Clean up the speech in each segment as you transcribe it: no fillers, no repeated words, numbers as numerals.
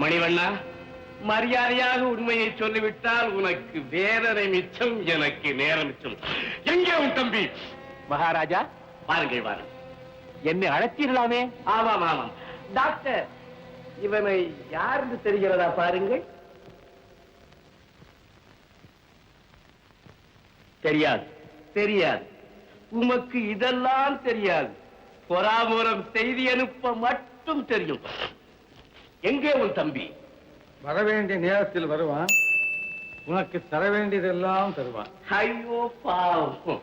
மணிவண்ணா, மரியாதையாக உண்மையை சொல்லிவிட்டால் உனக்கு வேதனை மிச்சம், எனக்கு நேரம் மிச்சம். எங்கே உன் தம்பி? மகாராஜா, வாருங்கள் வாருங்கள். என்னை அழைத்தீர்களாமே? ஆமாம் ஆமாம். டாக்டர், இவனை யார் என்று தெரிகிறதா பாருங்கள். தெரியாது. தெரியாது. உமக்கு இதெல்லாம் தெரியாது. பொறாமூரம் செய்தி அனுப்ப மட்டும் தெரியும். எங்கே உன் தம்பி? வரவேண்டிய நேரத்தில் வருவான். உனக்கு தர வேண்டியதெல்லாம் தருவான். ஐயோ பாவம்,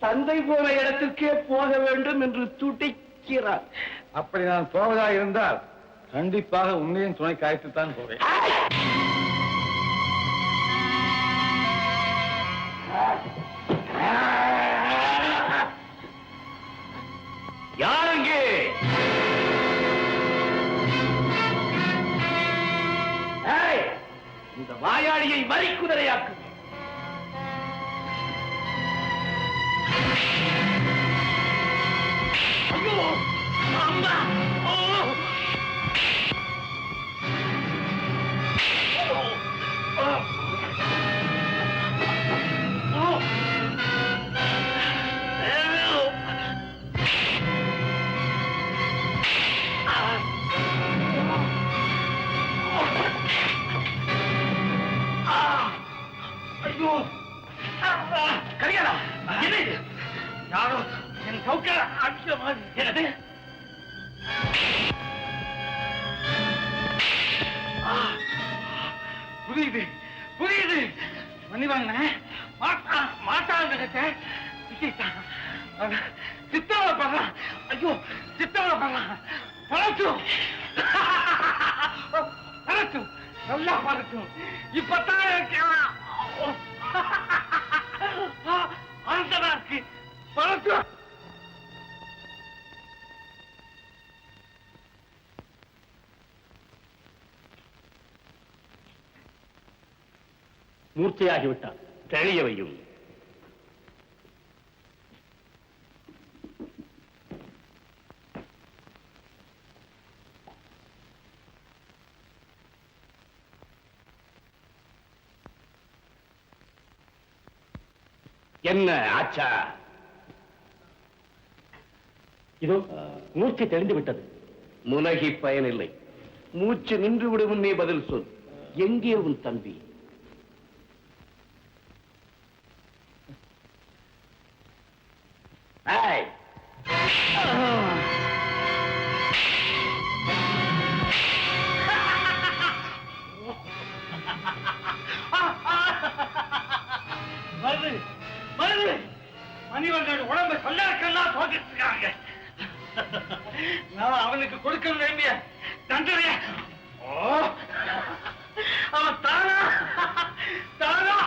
தந்தை போன இடத்திற்கே போக வேண்டும் என்று துடிக்கிறார். அப்படி நான் போவதா இருந்தால் கண்டிப்பாக உன்னையும் துணை காய்த்துத்தான் போவேன். யாருங்கே? இந்த வாயாடியை வரிக்குதிரையாக்கு. ஐயோ அம்மா! கரிகாலா, என்ன இது? யாரோ என் சவுக்க அடிக்கிற மாதிரி. என்னது? புரியுது புரியுது. மணிவாங்க மாட்டான் நினைச்சேன். சித்தவளை பண்ணலாம். ஐயோ, சித்தவளை பண்ணலாம். பழச்சும் பழச்சும் நல்லா பழச்சும். இப்பதான் இருக்கு பழச்சும். மூர்ச்சையாகிவிட்டான். தெளியவையும். என்ன ஆச்சா? இதோ மூர்ச்சை தெளிந்து விட்டது. முனகி பயனில்லை. மூச்சு நின்று விடும். நீ பதில் சொல். எங்கே உன் தம்பி? மணிவண்ணன் உடம்பு சொல்லாக்கெல்லாம் போட்டுட்டு இருக்காங்க. நான் அவனுக்கு கொடுக்க வேண்டிய தண்டனை அவன் தானா தானா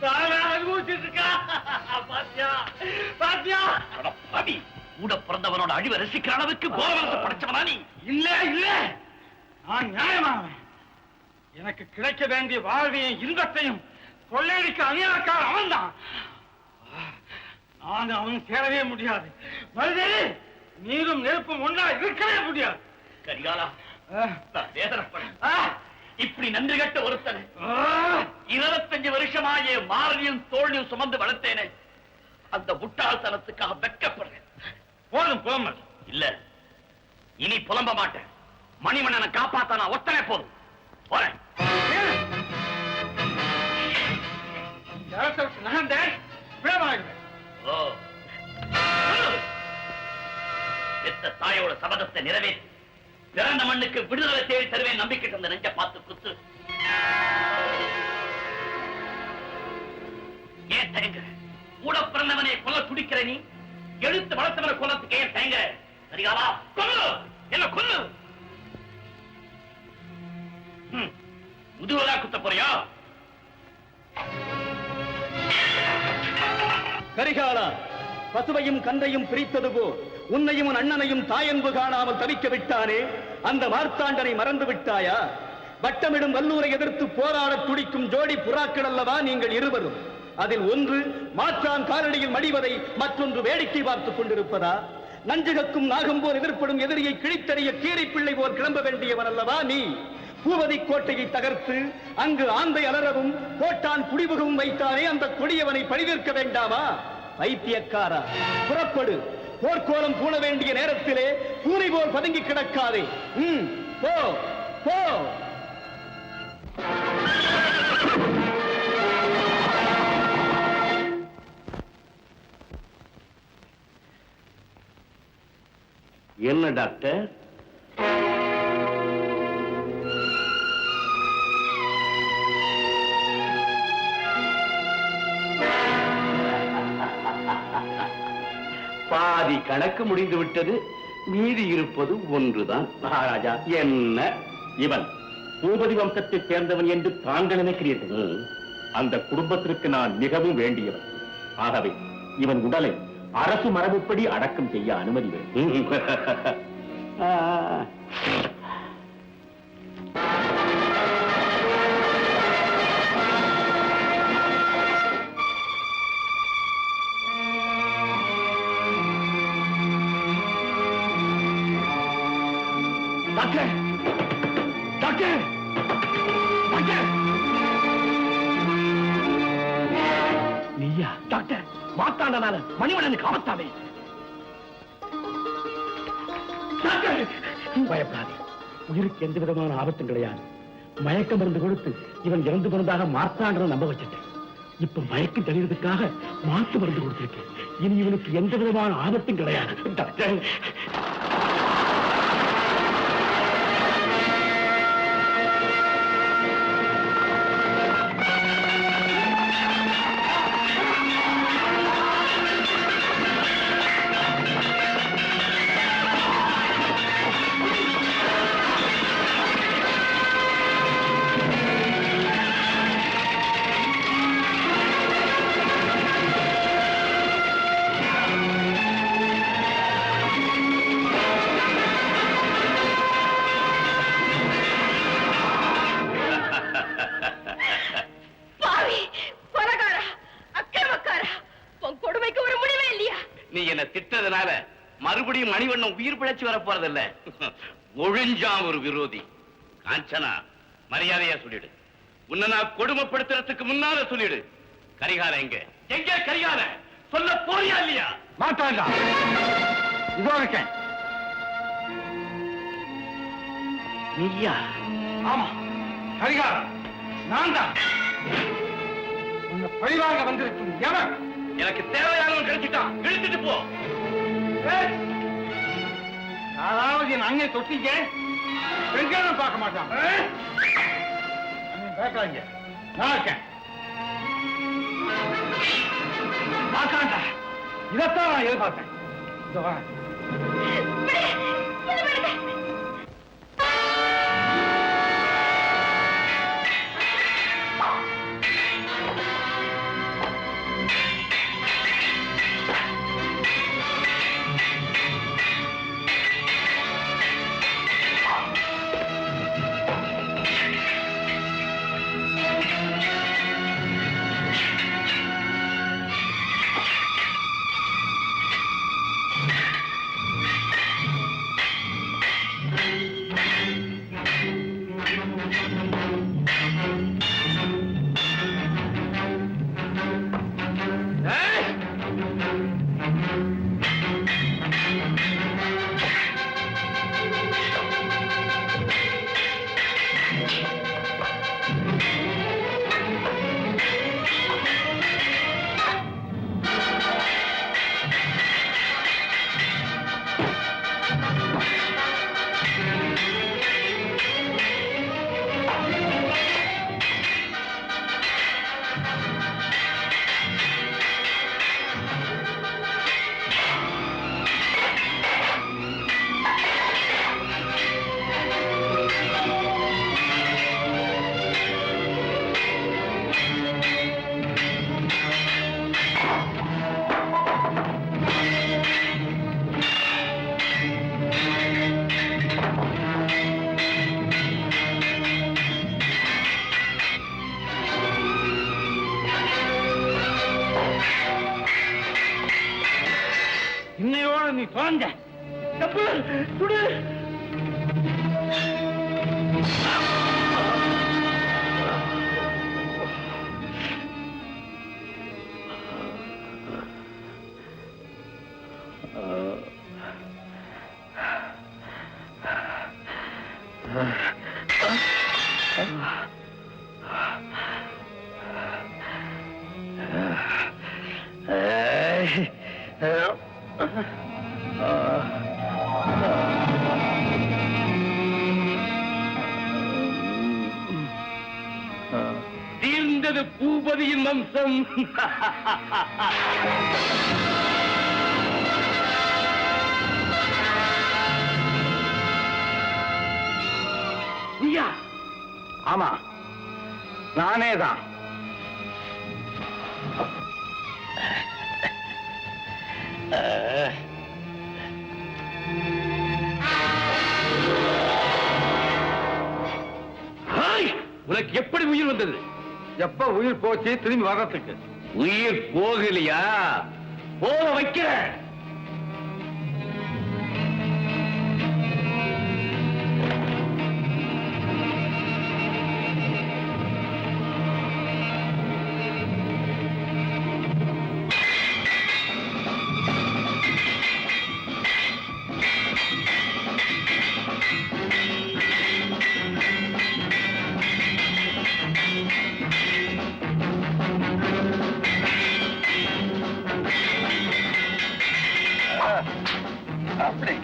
தானா அனுபவிச்சுட்டு இருக்கான். பாத்தியா பாத்தியா? கூட பிறந்தவனோட அழிவை ரசிக்கிற அளவுக்கு கோபத்தை படைச்சவனா நீ? இல்ல இல்ல, நான் நியாயமானவன். எனக்கு கிடைக்க வேண்டிய வாழ்வையும் இன்பத்தையும் கொள்ளையடிக்க அநியாயக்கார அவன் தான். நான் அவன் சேரவே முடியாது. மருதே, நீரும் நெருப்பும் ஒன்றா இருக்கவே முடியாது. கரிகாலா, இப்படி நன்றி கட்ட ஒருத்தன் 25 வருஷமா என் மாரணியும் தோல்வியும் சுமந்து வளர்த்தேனே, அந்த முட்டாள்தனத்துக்காக வெட்கப்படுறேன். போதும் புலம்பல். இல்ல, இனி புலம்ப மாட்டேன். மணிவண்ணனை காப்பாத்த நான் ஒத்தனை போதும். போறேன். நகர்ந்தேன் விடமாகிறேன். எத்த தாயோட சபதத்தை நிறைவேற்றி பிறந்த மண்ணுக்கு விடுதலை தேடி தருவேன். நம்பிக்கை தந்த நெஞ்ச பார்த்து குத்து. ஏன் தயங்குற? கூட பிறந்தவனை கொல்ல துடிக்கிற நீ எடுத்து வளர்த்தவனை கொல்லத்துக்கு ஏன் தயங்குற? சரிகாலா, கொல்லு, என்ன கொல்லு. முதுகலா குத்த போறியா? கரிகாலா, பசுவையும் கன்றையும் பிரித்தது போல் உன்னையும் உன் அண்ணனையும் தாயன்பு காணாமல் தவிக்க விட்டானே, அந்த மார்த்தாண்டனை மறந்து விட்டாயா? வட்டமிடும் வல்லூரை எதிர்த்து போராட துடிக்கும் ஜோடி புறாக்கள் அல்லவா நீங்கள் இருவரும்? அதில் ஒன்று மாற்றான் காலடியில் மடிவதை மற்றொன்று வேடிக்கை பார்த்துக் கொண்டிருப்பதா? நஞ்சுகக்கும் நாகம் போல் எதிர்ப்படும் எதிரியை கிழித்தறிய கீரை பிள்ளை போல் கிளம்ப வேண்டியவன் அல்லவா நீ? பூவதி கோட்டையை தகர்த்து அங்கு ஆந்தை அலறவும் கோட்டான் குடிபுகவும் வைத்தானே அந்த கொடியவனை பழிதீர்க்க வேண்டாமா? வைத்தியக்காரா, புறப்படு. போர்க்கோலம் பூண வேண்டிய நேரத்திலே பூனை போல் பதுங்கி கிடக்காதே. போ போ. என்ன டாக்டர்? பாதி கணக்கு முடிந்து விட்டது, மீதி இருப்பது ஒன்றுதான். மகாராஜா, என்ன இவன் பூபதி வம்சத்தைச் சேர்ந்தவன் என்று தாங்கள் நினைக்கிறீர்கள்? அந்த குடும்பத்திற்கு நான் மிகவும் வேண்டியவன். ஆகவே இவன் உடலை அரசு மரபுப்படி அடக்கம் செய்ய அனுமதி வேண்டும். டாக்டர், டாக்டர், டாக்டர், நீயா? டாக்டர், மாத்தாண்டனால மணிவண்ணனுக்கு ஆபத்தாமே. டாக்டர், பயப்படாதே, உயிருக்கு எந்த விதமான ஆபத்தும் கிடையாது. மயக்க மருந்து கொடுத்து இவன் இறந்து போனதாக மார்த்தாண்டனை நம்ப வச்சிட்டேன். இப்ப மயக்கம் தெளிவதற்காக மாற்று மருந்து கொடுத்திருக்கேன். இனி இவனுக்கு எந்த விதமான ஆபத்தும் கிடையாது. டாக்டர், நீ என்ன திட்டதனால மறுபடியும் மணிவண்ணன் உயிர் பிழைச்சு வர போறதில்ல. ஒழிஞ்சான் ஒரு விரோதி. காஞ்சனா, மரியாதையா சொல்லிடு. உன்னை நான் கொடுமைப்படுத்துறதுக்கு முன்னால சொல்லிடு. கரிகால எங்க? எங்க கரிகால? சொல்ல போறியா இல்லையா? மாட்டாண்டா, இதோ இருக்கேன். நீயா? ஆமா, கரிகாலன் நான் தான். உன்னை பழிவாங்க வந்திருக்கும் எவன்? எனக்கு தேவையானவன் கிடைச்சிட்டான், இழுத்துட்டு போ. யாராவது என் அங்கே தொட்டிங்க பெண்களும் பார்க்க மாட்டான். பேசாங்க, நான் இருக்கேன். மாட்டாண்டா, இதைத்தான் நான் எதிர்பார்த்தேன். இதோ வரேன். தப்பு சுடு. தீர்ந்தது பூபதியின் வம்சம். நீயா? ஆமா, நானே தான். உனக்கு எப்படி உயிர் வந்தது? எப்ப உயிர் போச்சு திரும்பி வர்றதுக்கு? உயிர் போகலையா? போக வைக்கிற. அப்படி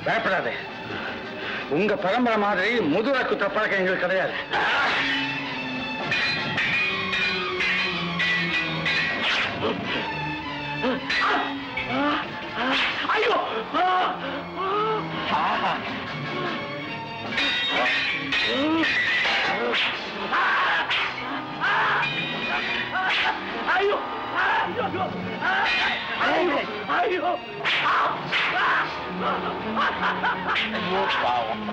பயப்படாதே. உங்க பரம்பரை மாதிரி முதுவா குற்ற பழக்கம் எங்களுக்கு கிடையாது. ஐயோ ஐயோ ஐயோ பாவம்.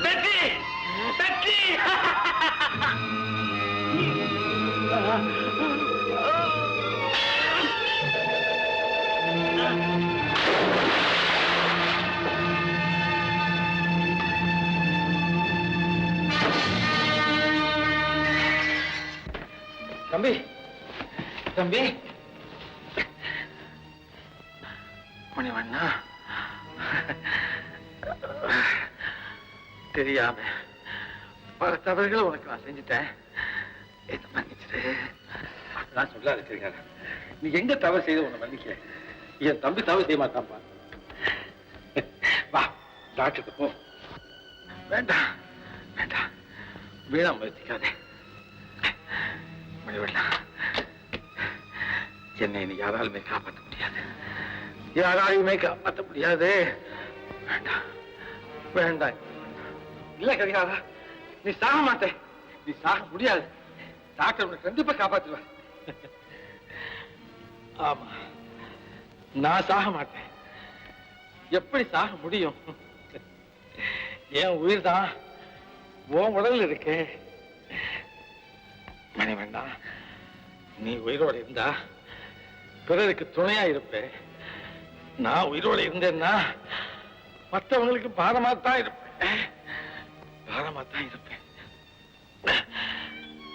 Betty! Betty! தம்பி, தம்பி, மணிவண்ணா, தெரியாம பல தவறுகளை உனக்கு நான் செஞ்சுட்டேன். என்ன மன்னிச்சிரு. நான் சொல்லாது சரிங்க. நீ எங்க தவறு செய்த உன்னை மன்னிக்க. என் தம்பி தவறு செய்ய மாட்டான்ப்பா. வா டாக்டருக்கு போ. வேண்டாம் வேண்டாம், வீணா முயற்சிக்காதே. மணிவண்ணா, என்னை நீ யாராலுமே காப்பாற்ற முடியாது. யாராலையுமே காப்பாற்ற முடியாது. வேண்டாம் வேண்டாம். இல்ல கரிகாரா, நீ சாக மாட்டே. நீ சாக முடியாது. டாக்டர் உனக்கு கண்டிப்பா காப்பாற்றுவார். ஆமா, நான் சாக மாட்டேன். எப்படி சாக முடியும்? என் உயிர் தான் உன் உடல் இருக்கு. மணிவண்ணா, நீ உயிரோடு இருந்தா பிறருக்கு துணையா இருப்பேன். நான் உயிரோடு இருந்தேன்னா மற்றவங்களுக்கு பாரமாத்தான் இருப்பேன். பாரமாத்தான் இருப்பேன்.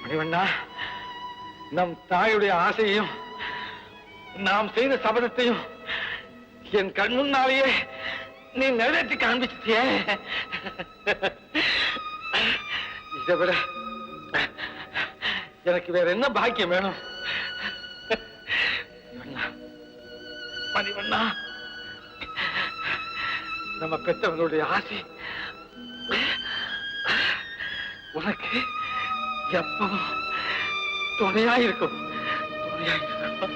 மணிவண்ணா, நம் தாயுடைய ஆசையையும் நாம் செய்த சபதத்தையும் என் கண் முன்னாலேயே நீ நிறைவேற்றி காண்பிச்சிட்டியே. இதை விட எனக்கு வேற என்ன பாக்கியம் வேணும்? மணிவண்ணா, நம்ம பெற்றவங்களுடைய ஆசை உனக்கு எப்பவும் துணையா இருக்கும். துணையா இருக்கும்.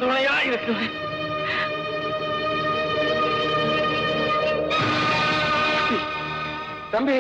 துணையா இருக்கும். தம்பி